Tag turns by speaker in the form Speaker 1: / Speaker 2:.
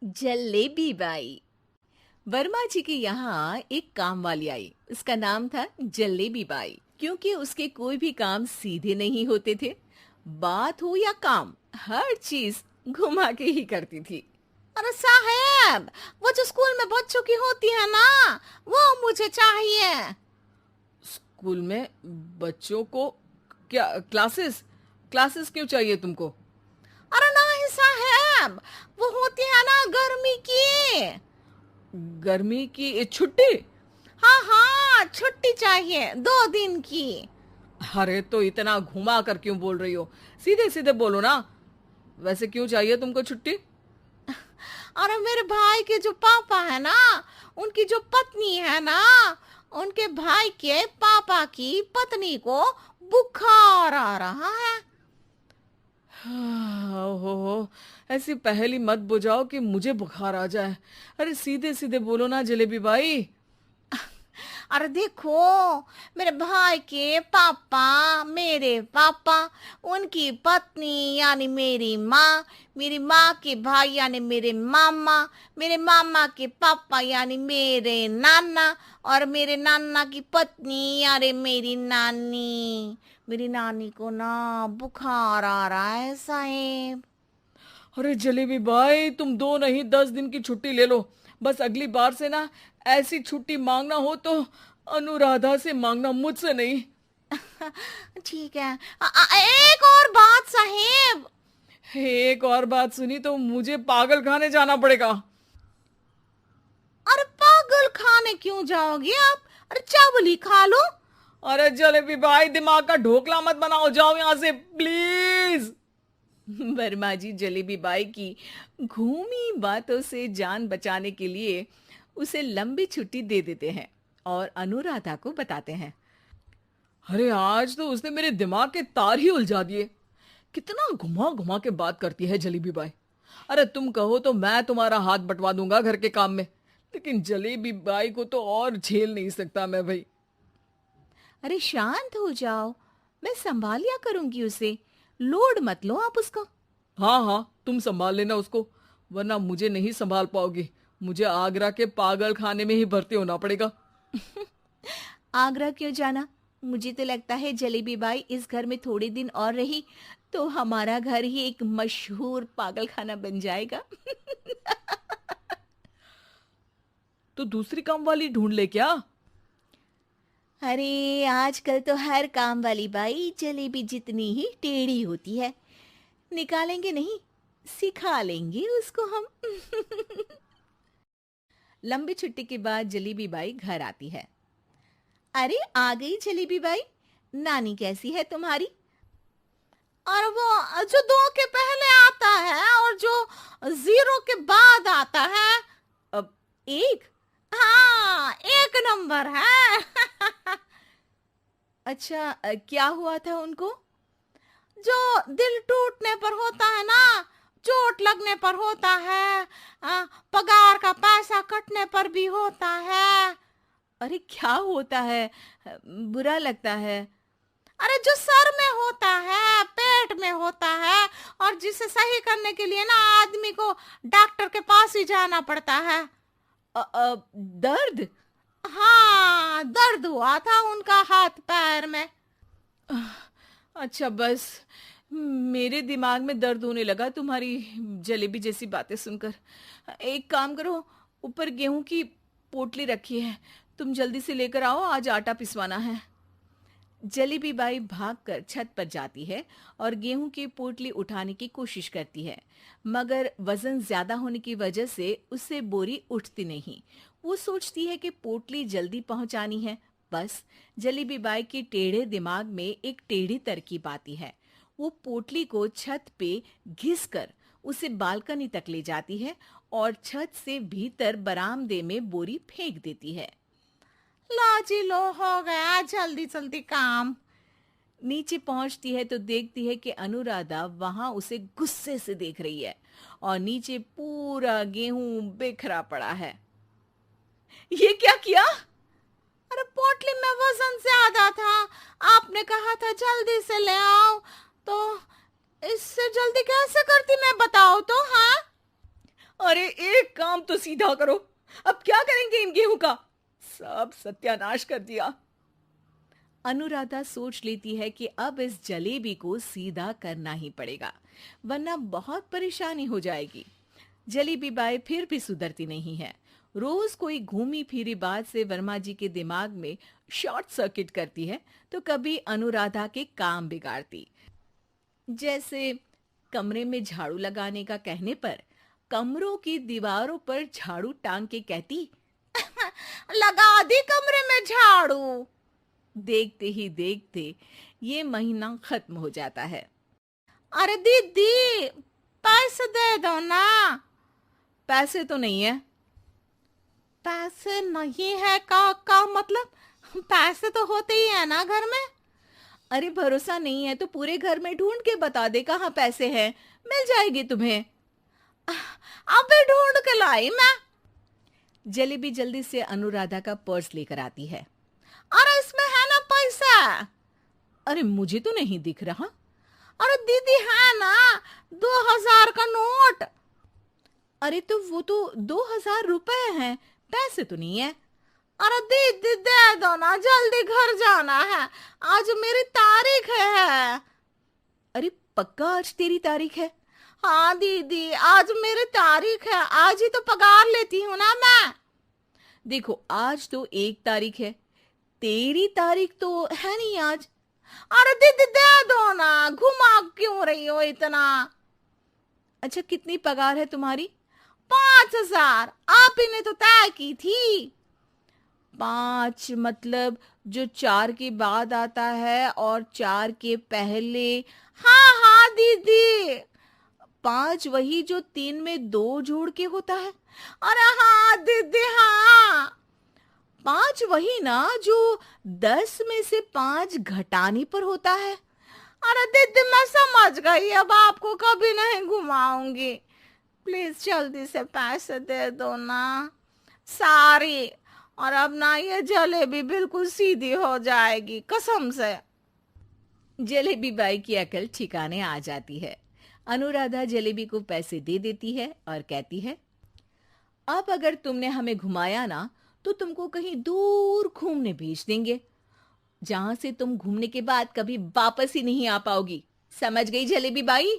Speaker 1: Jalebi by. Verma जी के यहाँ एक काम वाली आई। उसका नाम था जलेबी बाई, क्योंकि उसके कोई भी काम सीधे नहीं होते थे। बात हो या काम, हर चीज घुमा के ही करती थी।
Speaker 2: अरे साहब, वो जो स्कूल में बच्चों की होती है ना, वो मुझे चाहिए।
Speaker 3: स्कूल में बच्चों को क्या क्लासेस क्लासेस क्यों चाहिए तुमको?
Speaker 2: अरे नहीं साहब, वो होती है ना गर्मी की।
Speaker 3: गर्मी की छुट्टी?
Speaker 2: हाँ हाँ, छुट्टी चाहिए 2 दिन की।
Speaker 3: अरे तो इतना घुमा कर क्यों बोल रही हो? सीधे सीधे बोलो ना। वैसे क्यों चाहिए तुमको छुट्टी?
Speaker 2: अरे मेरे भाई के जो पापा है ना, उनकी जो पत्नी है ना, उनके भाई के पापा की पत्नी को बुखार आ रहा है।
Speaker 3: ओहो, ऐसी पहेली मत बुझाओ कि मुझे बुखार आ जाए। अरे सीधे सीधे बोलो ना जलेबी बाई।
Speaker 2: अरे देखो, मेरे भाई के पापा, मेरे पापा, उनकी पत्नी यानी मेरी माँ के भाई यानी मेरे मामा के पापा यानी मेरे नाना, और मेरे नाना की पत्नी यानी मेरी नानी को ना बुखार आ रहा है साहेब।
Speaker 3: अरे जलेबी भाई, तुम 2 नहीं 10 दिन की छुट्टी ले लो। बस अगली बार से ना ऐसी छुट्टी मांगना हो तो अनुराधा से मांगना, मुझसे नहीं।
Speaker 2: ठीक है। एक और बात साहेब।
Speaker 3: एक और बात सुनी तो मुझे पागल खाने जाना पड़ेगा।
Speaker 2: अरे पागल खाने क्यों जाओगे आप? अरे चावल ही खा लो।
Speaker 3: अरे जलेबी भाई, दिमाग का ढोकला मत बनाओ, जाओ यहाँ से प्लीज।
Speaker 1: वर्मा जी जलेबी बाई की घूमी बातों से जान बचाने के लिए उसे लंबी छुट्टी दे देते हैं और अनुराधा को बताते हैं।
Speaker 3: अरे आज तो उसने मेरे दिमाग के तार ही उलझा दिए। कितना घुमा घुमा के बात करती है जलेबी बाई। अरे तुम कहो तो मैं तुम्हारा हाथ बंटवा दूंगा घर के काम में, लेकिन जलेबी बाई को तो और झेल नहीं सकता मैं भाई।
Speaker 1: अरे शांत हो जाओ, मैं संभाल लिया करूंगी उसे। लोड मत लो आप उसको।
Speaker 3: हाँ हाँ, तुम संभाल लेना उसको, वरना मुझे नहीं संभाल पाओगी। मुझे आगरा के पागल खाने में ही भर्ती होना पड़ेगा।
Speaker 1: आगरा क्यों जाना? मुझे तो लगता है जलेबी बाई इस घर में थोड़े दिन और रही तो हमारा घर ही एक मशहूर पागल खाना बन जाएगा।
Speaker 3: तो दूसरी काम वाली ढूंढ ले क्या?
Speaker 1: अरे आजकल तो हर काम वाली बाई जलेबी जितनी ही टेढ़ी होती है। निकालेंगे नहीं, सिखा लेंगे उसको हम। लंबी छुट्टी के बाद जलेबी बाई घर आती है। अरे आ गई जलेबी बाई, नानी कैसी है तुम्हारी?
Speaker 2: और वो जो 2 के पहले आता है और जो 0 के बाद आता है।
Speaker 1: अब एक।
Speaker 2: हाँ, 1 नंबर है।
Speaker 1: अच्छा, क्या हुआ था उनको?
Speaker 2: जो दिल टूटने पर होता है ना, चोट लगने पर होता है, पगार का पैसा कटने पर भी होता है।
Speaker 1: अरे क्या होता है? बुरा लगता है।
Speaker 2: अरे जो सर में होता है, पेट में होता है, और जिसे सही करने के लिए ना आदमी को डॉक्टर के पास ही जाना पड़ता है।
Speaker 1: दर्द?
Speaker 2: हाँ, दर्द हुआ था उनका हाथ पैर में।
Speaker 1: अच्छा बस, मेरे दिमाग में दर्द होने लगा तुम्हारी जलेबी जैसी बातें सुनकर। एक काम करो, ऊपर गेहूं की पोटली रखी है, तुम जल्दी से लेकर आओ, आज आटा पिसवाना है। जलेबी बाई भागकर छत पर जाती है और गेहूं की पोटली उठाने की कोशिश करती है, मगर वजन ज्यादा होने की वजह से उससे बोरी उठती नहीं। वो सोचती है कि पोटली जल्दी पहुंचानी है। बस जलेबी बाई के टेढ़े दिमाग में एक टेढ़ी तरकीब आती है। वो पोटली को छत पे घिसकर उसे बालकनी तक ले जाती है और छत से भीतर बरामदे में बोरी फेंक देती है।
Speaker 2: लो जी लो, हो गया जल्दी जल्दी काम।
Speaker 1: नीचे पहुंचती है तो देखती है कि अनुराधा वहां उसे गुस्से से देख रही है और नीचे पूरा गेहूं बिखरा पड़ा है। ये क्या किया?
Speaker 2: अरे पोटली में वजन ज्यादा था, आपने कहा था जल्दी से ले आओ, तो इससे जल्दी कैसे करती मैं बताओ तो। हाँ,
Speaker 3: अरे एक काम तो सीधा करो, अब क्या करेंगे इन गेहूं का? सब सत्यानाश कर दिया।
Speaker 1: अनुराधा सोच लेती है कि अब इस जलेबी को सीधा करना ही पड़ेगा, वरना बहुत परेशानी हो जाएगी। जलेबी बाई फिर भी सुधरती नहीं है। रोज कोई घूमी फिरी बात से वर्मा जी के दिमाग में शॉर्ट सर्किट करती है, तो कभी अनुराधा के काम बिगाड़ती। जैसे कमरे में झाड़ू लगाने का कहने पर कमरों की दीवारों पर झाड़ू टांग के कहती,
Speaker 2: लगा दी कमरे में झाड़ू।
Speaker 1: देखते ही देखते ये महीना खत्म हो जाता है।
Speaker 2: अरे दीदी, पैसे दे दो ना।
Speaker 1: पैसे तो नहीं है।
Speaker 2: पैसे नहीं है का मतलब? पैसे तो होते ही है ना घर में।
Speaker 1: अरे भरोसा नहीं है तो पूरे घर में ढूंढ के बता दे कहाँ पैसे हैं, मिल जाएगी तुम्हें।
Speaker 2: अबे ढूंढ के लाई मैं।
Speaker 1: जलेबी जल्दी से अनुराधा का पर्स लेकर आती है।
Speaker 2: अरे इसमें है ना पैसा।
Speaker 1: अरे मुझे तो नहीं दिख रहा।
Speaker 2: अरे दीदी है ना, 2000 का नोट।
Speaker 1: अरे तो वो तो 2000 रुपए हैं, पैसे तो नहीं है।
Speaker 2: अरे दीदी दे दो ना, जल्दी घर जाना है, आज मेरी तारीख है।
Speaker 1: अरे पक्का आज तेरी तारीख है?
Speaker 2: हाँ दीदी, आज मेरी तारीख है, आज ही तो पगार लेती हूँ ना मैं।
Speaker 1: देखो आज तो 1 तारीख है, तेरी तारीख तो है नहीं आज।
Speaker 2: अरे दीदी दे दो ना, घुमा क्यों रही हो इतना?
Speaker 1: अच्छा कितनी पगार है तुम्हारी?
Speaker 2: 5000, आप ही ने तो तय की थी।
Speaker 1: 5 मतलब जो 4 के बाद आता है और 4 के पहले।
Speaker 2: हाँ हाँ दीदी।
Speaker 1: 5 वही जो 3 में 2 जोड़ के होता है।
Speaker 2: अरे हाँ दीदी हाँ।
Speaker 1: 5 वही ना जो 10 में से 5 घटाने पर होता है।
Speaker 2: अरे दीदी मैं समझ गई, अब आपको कभी नहीं घुमाऊंगी। प्लीज जल्दी से पैसे दे दो ना, सारी। और अब ना ये जलेबी बिल्कुल सीधी हो जाएगी कसम से।
Speaker 1: जलेबी बाई की अकल ठिकाने आ जाती है। अनुराधा जलेबी को पैसे दे देती है और कहती है, अब अगर तुमने हमें घुमाया ना तो तुमको कहीं दूर घूमने भेज देंगे, जहां से तुम घूमने के बाद कभी वापस ही नहीं आ पाओगी। समझ गई जलेबी बाई?